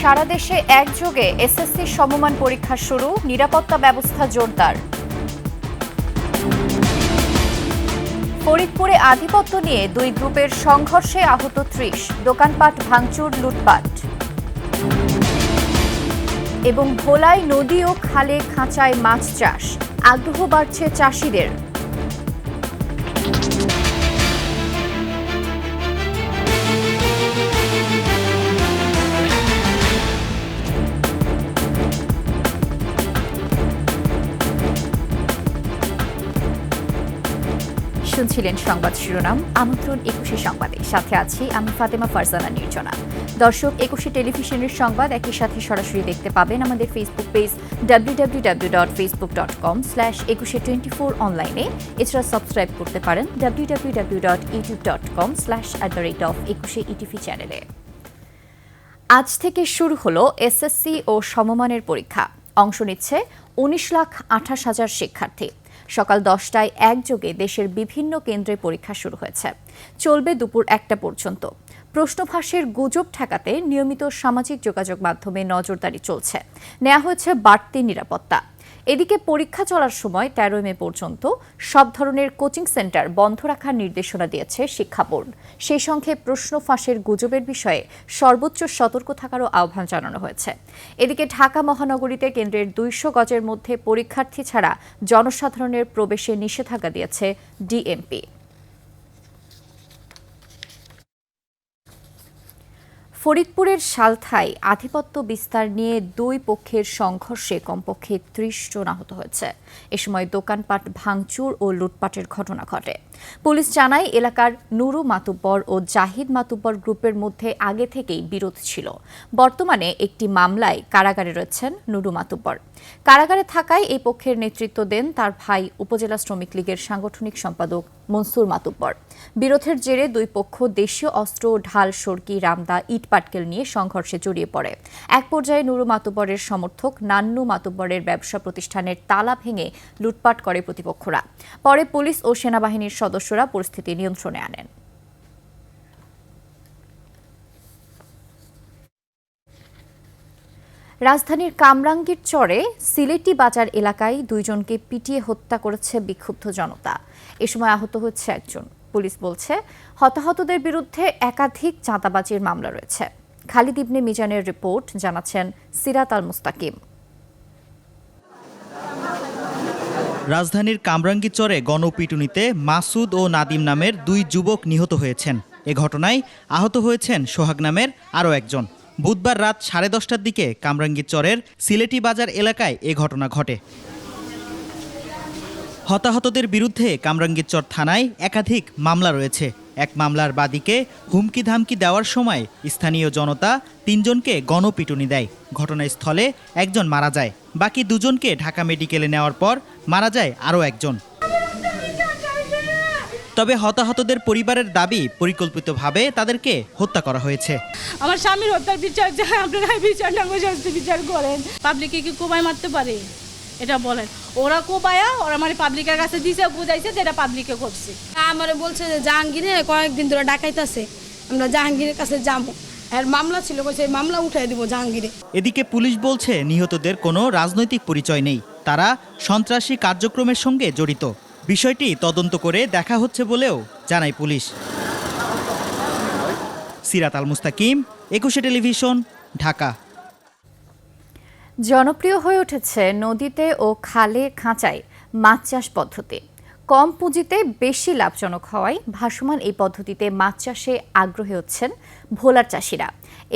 সারা দেশে একযোগে এসএসসি সমমান পরীক্ষা শুরু, নিরাপত্তা ব্যবস্থা জোরদার। ফরিদপুরে আধিপত্য নিয়ে দুই গ্রুপের সংঘর্ষে আহত ৩০, দোকানপাট ভাঙচুর, লুটপাট। এবং ভোলায় নদী ও খালে খাঁচায় মাছ চাষ, আগ্রহ বাড়ছে চাষিদের। শুনছিলেন সংবাদ শিরোনাম, আমন্ত্রণ ২১শে সংবাদে। সাথে আছি আমি ফাতেমা ফারজানা নির্জনা। দর্শক, ২১শে টেলিভিশনের সংবাদ একই সাথে সরাসরি দেখতে পাবেন আমাদের ফেসবুক পেজ www.facebook.com/2124 অনলাইনে। এছাড়া সাবস্ক্রাইব করতে পারেন www.youtube.com/@21ETV চ্যানেলে। আজ থেকে শুরু হলো এসএসসি ও সমমানের পরীক্ষা। অংশ নিচ্ছে ১৯,২৮,০০০ শিক্ষার্থী। সকাল ১০টায় একযোগে দেশের বিভিন্ন কেন্দ্রে পরীক্ষা শুরু হয়েছে, চলবে দুপুর ১টা পর্যন্ত। প্রশ্ন ফাঁসের গুজব ঠেকাতে নিয়মিত সামাজিক যোগাযোগ মাধ্যমে নজরদারি চলছে, নেওয়া হয়েছে বাড়তি নিরাপত্তা। এদিকে পরীক্ষা চলার সময় ১৩ মে পর্যন্ত সব ধরনের কোচিং সেন্টার বন্ধ রাখার নির্দেশনা দিয়েছে শিক্ষা বোর্ড। সেই সঙ্গে প্রশ্ন ফাঁসের গুজবের বিষয়ে সর্বোচ্চ সতর্ক থাকারও আহ্বান জানানো হয়েছে। এদিকে ঢাকা মহানগরীতে কেন্দ্রের ২০০ গজের মধ্যে পরীক্ষার্থী ছাড়া জনসাধারণের প্রবেশে নিষেধাজ্ঞা দিয়েছে ডিএমপি। ফরিদপুরের সালথায় আধিপত্য বিস্তার নিয়ে দুই পক্ষের সংঘর্ষে কমপক্ষে ৩০ জন আহত হয়েছে। এ সময় দোকানপাট ভাঙচুর ও লুটপাটের ঘটনা ঘটে। পুলিশ জানায়, এলাকার নুরু মাতুব্বর ও জাহিদ মাতুব্বর গ্রুপের মধ্যে আগে থেকেই বিরোধ ছিল। বর্তমানে একটি মামলায় কারাগারে রয়েছেন নুরু মাতুব্বর। কারাগারে থাকায় এই পক্ষের নেতৃত্ব দেন তার ভাই উপজেলা শ্রমিক লীগের সাংগঠনিক সম্পাদক মনসুর মাতুব্বর। বিরোধের জেরে দুই পক্ষ দেশীয় অস্ত্র, ঢাল, সরকি, রামদা, ইট পাটকেল নিয়ে সংঘর্ষে জড়িয়ে পড়ে। এক পর্যায়ে নুরু মাতুব্বরের সমর্থক নান্নু মাতুব্বরের ব্যবসা প্রতিষ্ঠানের তালা ভেঙে লুটপাট করে প্রতিপক্ষরা। পরে পুলিশ ও সেনাবাহিনীর সদস্যরা পরিস্থিতি নিয়ন্ত্রণে আনেন। রাজধানীর কামরাঙ্গীর চরে সিলেটি বাজার এলাকায় দুইজনকে পিটিয়ে হত্যা করেছে বিক্ষুব্ধ জনতা। এ সময় আহত হচ্ছে একজন। পুলিশ বলছে, হতাহতদের বিরুদ্ধে একাধিক চাঁদাবাজির মামলা রয়েছে। খালিদ ইবনে মিজানের রিপোর্ট, জানাচ্ছেন সিরাত আল মুস্তাকিম। রাজধানীর কামরাঙ্গীর চরে গণপিটুনিতে মাসুদ ও নাদিম নামের দুই যুবক নিহত হয়েছেন। এ ঘটনায় আহত হয়েছেন সোহাগ নামের আরও একজন। বুধবার রাত 10:30টার দিকে কামরাঙ্গীর চরের সিলেটি বাজার এলাকায় এ ঘটনা ঘটে। হতাহতদের বিরুদ্ধে কামরাঙ্গীর চর থানায় একাধিক মামলা রয়েছে। এক মামলার বাদীকে হুমকি ধামকি দেওয়ার সময় স্থানীয় জনতা ৩ জনকে গণপিটুনি দেয়। ঘটনাস্থলে একজন মারা যায়। বাকি দুজনকে ঢাকা মেডিকেলে নেওয়ার পর মারা যায় আরও একজন। তবে হতাহতদের পরিবারের দাবি, পরিকল্পিতভাবে তাদেরকে হত্যা করা হয়েছে। আমার স্বামীর হত্যার বিচার চাই, আপনারা বিচার না বিচার করেন। পাবলিকে কি কোবাই মারতে পারে এটা বলেন? ওরা কোবায়া ওরা আমার পাবলিকের কাছে দিছে, বুঝাইছে যেটা পাবলিকে করছে। আমার বলছে যে জাহাঙ্গীরে কয়েকদিন ধরে ডাকাইতেছে, আমরা জাহাঙ্গীরের কাছে যাবো। এর মামলা ছিল, সেই মামলা উঠাই দিব জাহাঙ্গীরে। এদিকে পুলিশ বলছে, নিহতদের কোনো রাজনৈতিক পরিচয় নেই, তারা সন্ত্রাসী কার্যক্রমের সঙ্গে জড়িত। বিষয়টি তদন্ত করে দেখা হচ্ছে বলেও জানায় পুলিশ। সিরাত আল মুস্তাকিম, ২১শে টেলিভিশন, ঢাকা। জনপ্রিয় হয়ে উঠেছে নদীতে ও খালে খাঁচায় মাছ চাষ পদ্ধতি। কম পুঁজিতে বেশি লাভজনক হওয়ায় ভাসমান এই পদ্ধতিতে মাছ চাষে আগ্রহী হচ্ছেন ভোলার চাষিরা।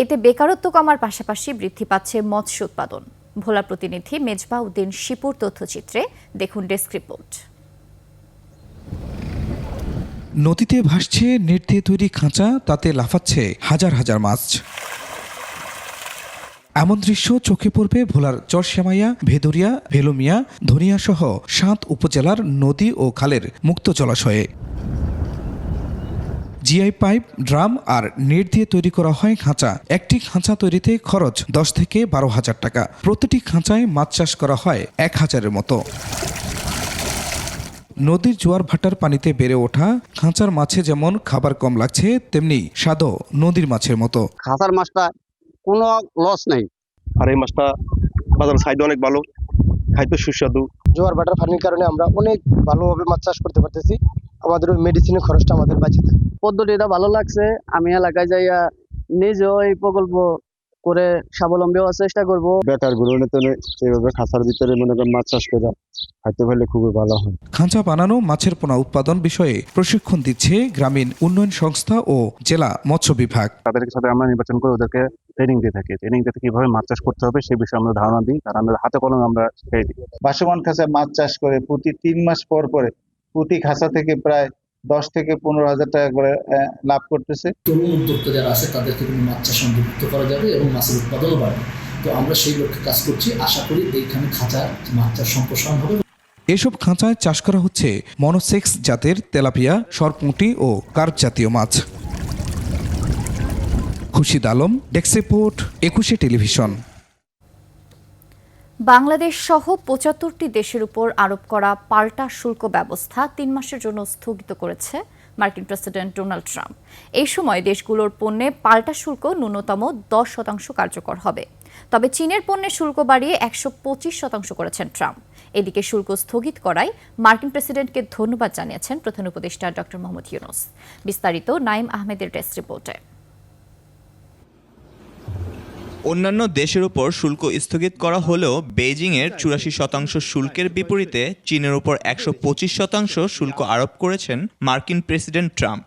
এতে বেকারত্ব কমার পাশাপাশি বৃদ্ধি পাচ্ছে মৎস্য উৎপাদন। ভোলা প্রতিনিধি মেজবাহ উদ্দিন শিপুর তথ্যচিত্রে দেখুন ডেস্ক রিপোর্ট। নদীতে ভাসছে নেট দিয়ে তৈরি খাঁচা, তাতে লাফাচ্ছে হাজার হাজার মাছ। এমন দৃশ্য চোখে পড়বে ভোলার চরসেমাইয়া, ভেদুরিয়া, ভেলুমিয়া, ধনিয়া সহ ৭ উপজেলার নদী ও খালের মুক্ত জলাশয়ে। জিআই পাইপ, ড্রাম আর নেট দিয়ে তৈরি করা হয় খাঁচা। একটি খাঁচা তৈরিতে খরচ ১০ থেকে ১২ হাজার টাকা। প্রতিটি খাঁচায় মাছ চাষ করা হয় ১,০০০-এর মতো। নদীর জোয়ার ভাটার পানিতে বেড়ে ওঠা খাঁচার মাছে যেমন খাবার কম লাগছে, তেমনি স্বাদও নদীর মাছের মতো। খাঁচার মাছটা কোনো লস নাই। আর এই মাছটা বাজারে চাহিদা অনেক ভালো, খাইতে সুস্বাদু। জোয়ার ভাটার পানির কারণে আমরা অনেক ভালোভাবে মাছ চাষ করতে পারতেছি, আমাদের ওই মেডিসিনের খরচটা আমাদের বাঁচে থাকে। পদ্ধতিটা ভালো লাগছে। আমি এলাকায় যাইয়া নিজেও এই প্রকল্প করে স্বাবলম্বী হওয়ার চেষ্টা করব। বেকার গুলো এইভাবে খাঁচার ভিতরে মনে করেন মাছ চাষ করে খাইতে পারলে খুবই ভালো হয়। খাঁচা বানানো, মাছের পোনা উৎপাদন বিষয়ে প্রশিক্ষণ দিচ্ছে গ্রামীণ উন্নয়ন সংস্থা ও জেলা মৎস্য বিভাগ। তাদের সাথে আমরা নির্বাচন করে ওদেরকে ট্রেনিং দিয়ে থাকি। ট্রেনিং দিয়ে কিভাবে মাছ চাষ করতে হবে সেই বিষয়ে আমরা ধারণা দিই, আর আমরা হাতে কলমে আমরা শিখিয়ে দিই। ভাসমান খাঁচায় মাছ চাষ করে প্রতি 3 মাস পর পরে প্রতি খাঁচা থেকে প্রায় 10 থেকে 15,000 টাকা করে লাভ করতেছে। তরুণ উদ্যোক্তা যারা আছে তাদেরকে কিন্তু মাছ চাষ অন্তর্ভুক্ত করা যাবে এবং মাছের উৎপাদনও বাড়বে। তো আমরা সেই লক্ষ্যে কাজ করছি। আশা করি এইখানে খাঁচা মাছ চাষ সম্প্রসারণ হবে। এসব খাঁচায় চাষ করা হচ্ছে মনোসেক্স জাতের তেলাপিয়া, সরপুঁটি ও কার্প জাতীয় মাছ। Khurshid Alam, desk report, 21 television. Bangladesh সহ 75টি দেশের উপর আরোপ করা পাল্টা শুল্ক ব্যবস্থা 3 মাসের জন্য স্থগিত করেছে মার্কিন প্রেসিডেন্ট ডোনাল্ড ট্রাম্প। এই সময় দেশগুলোর পণ্যে পাল্টা শুল্ক ন্যূনতম 10% কার্যকর হবে। তবে চীনের পণ্যে শুল্ক বাড়িয়ে 125% করেছেন ট্রাম্প। এদিকে শুল্ক স্থগিত করায় মার্কিন প্রেসিডেন্টকে ধন্যবাদ জানিয়েছেন প্রধান উপদেষ্টা ডক্টর মোহাম্মদ ইউনূস। বিস্তারিত নাইম আহমেদের ডেস্ক রিপোর্টে। অন্যান্য দেশের উপর শুল্ক স্থগিত করা হলেও বেইজিংয়ের 84% শুল্কের বিপরীতে চীনের উপর 125% শুল্ক আরোপ করেছেন মার্কিন প্রেসিডেন্ট ট্রাম্প।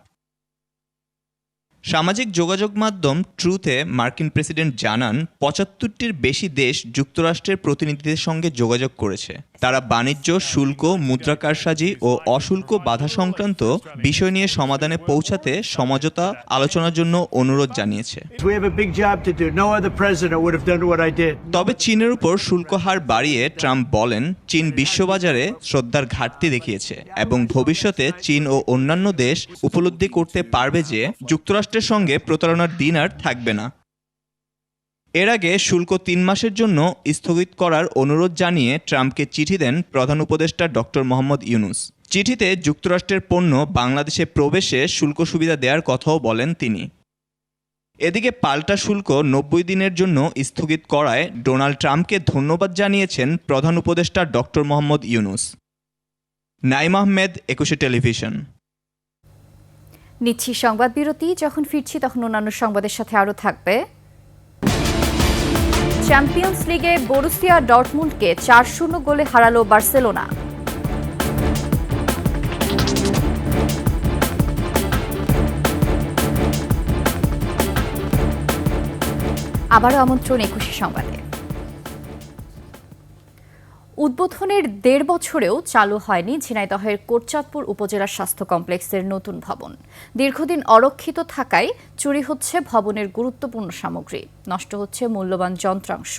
সামাজিক যোগাযোগ মাধ্যম ট্রুথে মার্কিন প্রেসিডেন্ট জানান 75টির বেশি দেশ যুক্তরাষ্ট্রের প্রতিনিধিদের সঙ্গে যোগাযোগ করেছে। তারা বাণিজ্য, শুল্ক, মুদ্রা কারসাজি ও অশুল্ক বাধা সংক্রান্ত বিষয় নিয়ে সমাধানে পৌঁছাতে সমঝোতা আলোচনার জন্য অনুরোধ জানিয়েছে। তবে চীনের উপর শুল্ক হার বাড়িয়ে ট্রাম্প বলেন, চীন বিশ্ববাজারে শ্রদ্ধার ঘাটতি দেখিয়েছে এবং ভবিষ্যতে চীন ও অন্যান্য দেশ উপলব্ধি করতে পারবে যে যুক্তরাষ্ট্রের সঙ্গে প্রতারণার দিন আর থাকবে না। এর আগে শুল্ক 3 মাসের জন্য স্থগিত করার অনুরোধ জানিয়ে ট্রাম্পকে চিঠি দেন প্রধান উপদেষ্টা ডক্টর মোহাম্মদ ইউনূস। চিঠিতে যুক্তরাষ্ট্রের পণ্য বাংলাদেশে প্রবেশে শুল্ক সুবিধা দেওয়ার কথাও বলেন তিনি। এদিকে পাল্টা শুল্ক 90 দিনের জন্য স্থগিত করায় ডোনাল্ড ট্রাম্পকে ধন্যবাদ জানিয়েছেন প্রধান উপদেষ্টা ডক্টর মোহাম্মদ ইউনূস। নাইম আহমেদ, 21 টেলিভিশন। নিচ্ছি সংবাদ বিরতি। যখন ফিরছি তখন অন্যান্য সংবাদের সাথে আরও থাকবে। চ্যাম্পিয়ন্স লিগে বরুসিয়া ডর্টমুন্ডকে 4-0 গোলে হারালো বার্সেলোনা। আবারও আমন্ত্রণ 21 সংবাদে। উদ্বোধনের 1.5 বছরেও চালু হয়নি ঝিনাইদহের কোটচাঁদপুর উপজেলা স্বাস্থ্য কমপ্লেক্সের নতুন ভবন। দীর্ঘদিন অরক্ষিত থাকায় চুরি হচ্ছে ভবনের গুরুত্বপূর্ণ সামগ্রী, নষ্ট হচ্ছে মূল্যবান যন্ত্রাংশ।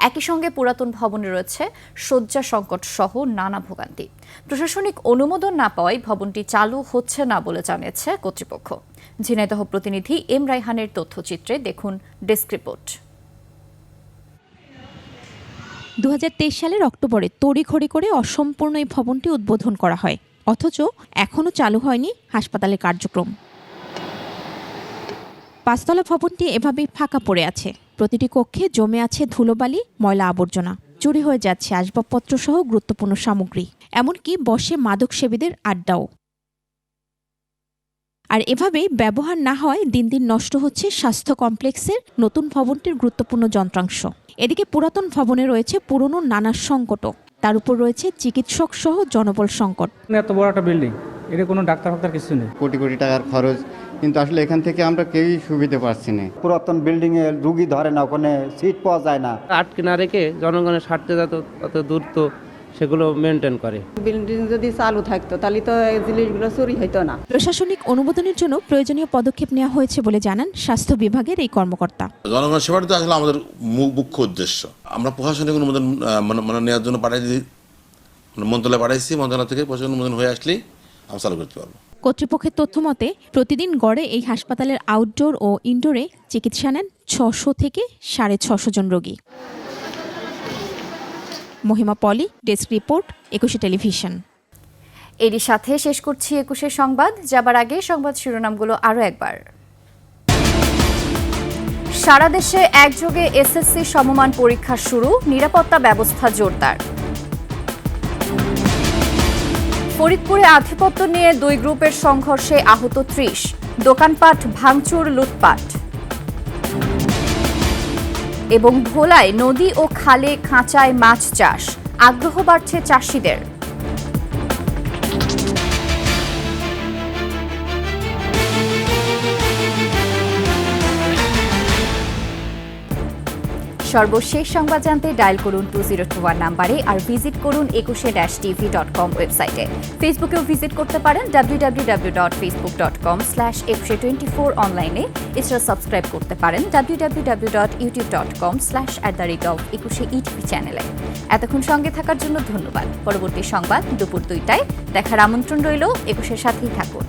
একই সঙ্গে পুরাতন ভবনে রয়েছে শয্যা সংকট সহ নানা ভোগান্তি। প্রশাসনিক অনুমোদন না পাওয়ায় ভবনটি চালু হচ্ছে না বলে জানিয়েছে কর্তৃপক্ষ। ঝিনাইদহ প্রতিনিধি এম রায়হানের তথ্যচিত্রে দেখুন ডেস্ক রিপোর্ট। 2023 সালের অক্টোবরে তড়িঘড়ি করে অসম্পূর্ণ এই ভবনটি উদ্বোধন করা হয়, অথচ এখনও চালু হয়নি হাসপাতালের কার্যক্রম। 5 তলা ভবনটি এভাবেই ফাঁকা পড়ে আছে। প্রতিটি কক্ষে জমে আছে ধুলোবালি, ময়লা আবর্জনা। চুরি হয়ে যাচ্ছে আসবাবপত্র সহ গুরুত্বপূর্ণ সামগ্রী, এমনকি বসে মাদকসেবীদের আড্ডাও। আর এভাবেই ব্যবহার না হয় দিন দিন নষ্ট হচ্ছে স্বাস্থ্য কমপ্লেক্সের নতুন ভবনটির গুরুত্বপূর্ণ যন্ত্রাংশ। এদিকে পুরাতন ভবনে রয়েছে পুরনো নানা সংকটও, তার উপর রয়েছে চিকিৎসক সহ জনবল সংকট। এত বড় একটা বিল্ডিং, এটা কোনো ডাক্তার কিছু নেই, কোটি কোটি টাকার খরচ, কিন্তু আসলে এখান থেকে আমরা কেউই সুবিধা পাচ্ছি না। পুরাতন বিল্ডিং এ রুগী ধরে না, ওখানে সিট পাওয়া যায় না। আটকে না রেখে জনগণের স্বার্থে যত দ্রুত সেগুলো মেনটেন করে। বিল্ডিং যদি চালু থাকতো তাহলে তো এই জিনিসগুলো চুরি হইতো না। প্রশাসনিক অনুমোদনের জন্য প্রয়োজনীয় পদক্ষেপ নেওয়া হয়েছে বলে জানান স্বাস্থ্য বিভাগের এই কর্মকর্তা। জনগণের সেবাটা আসলে আমাদের মুখ্য উদ্দেশ্য। আমরা প্রশাসনিক অনুমোদন নেওয়ার জন্য মন্ত্রণালয়ে পাঠাইছি। মন্ত্রণালয় থেকে প্রশাসনিক অনুমোদন হয়ে আসলেই আমরা চালু করতে পারবো। কর্তৃপক্ষের তথ্য মতে প্রতিদিন গড়ে এই হাসপাতালের আউটডোর ও ইনডোরে চিকিৎসা নেন 600 থেকে 650 জন রোগী। মহিমা পলি, ডেস্ক রিপোর্ট, 21 টেলিভিশন। এরই সাথে শেষ করছি 21 সংবাদ। যাবার আগে সংবাদ শিরোনামগুলো আরও একবার। সারা দেশে একযোগে এসএসসি সমমান পরীক্ষা শুরু, নিরাপত্তা ব্যবস্থা জোরদার। ফরিদপুরে আধিপত্য নিয়ে দুই গ্রুপের সংঘর্ষে আহত ৩০, দোকানপাট ভাঙচুর, লুটপাট। এবং ভোলায় নদী ও খালে খাঁচায় মাছ চাষ, আগ্রহ বাড়ছে চাষিদের। সর্বশেষ সংবাদ জানতে ডায়াল করুন 2021 নাম্বারে আর ভিজিট করুন 21-tv.com ওয়েবসাইটে। ফেসবুকেও ভিজিট করতে পারেন www.facebook.com/2124 অনলাইনে। এছাড়া সাবস্ক্রাইব করতে পারেন www.youtube.com/@21etv চ্যানেলে। এতক্ষণ সঙ্গে থাকার জন্য ধন্যবাদ। পরবর্তী সংবাদ দুপুর 2টায় দেখার আমন্ত্রণ রইল। 21-এর সাথেই থাকুন।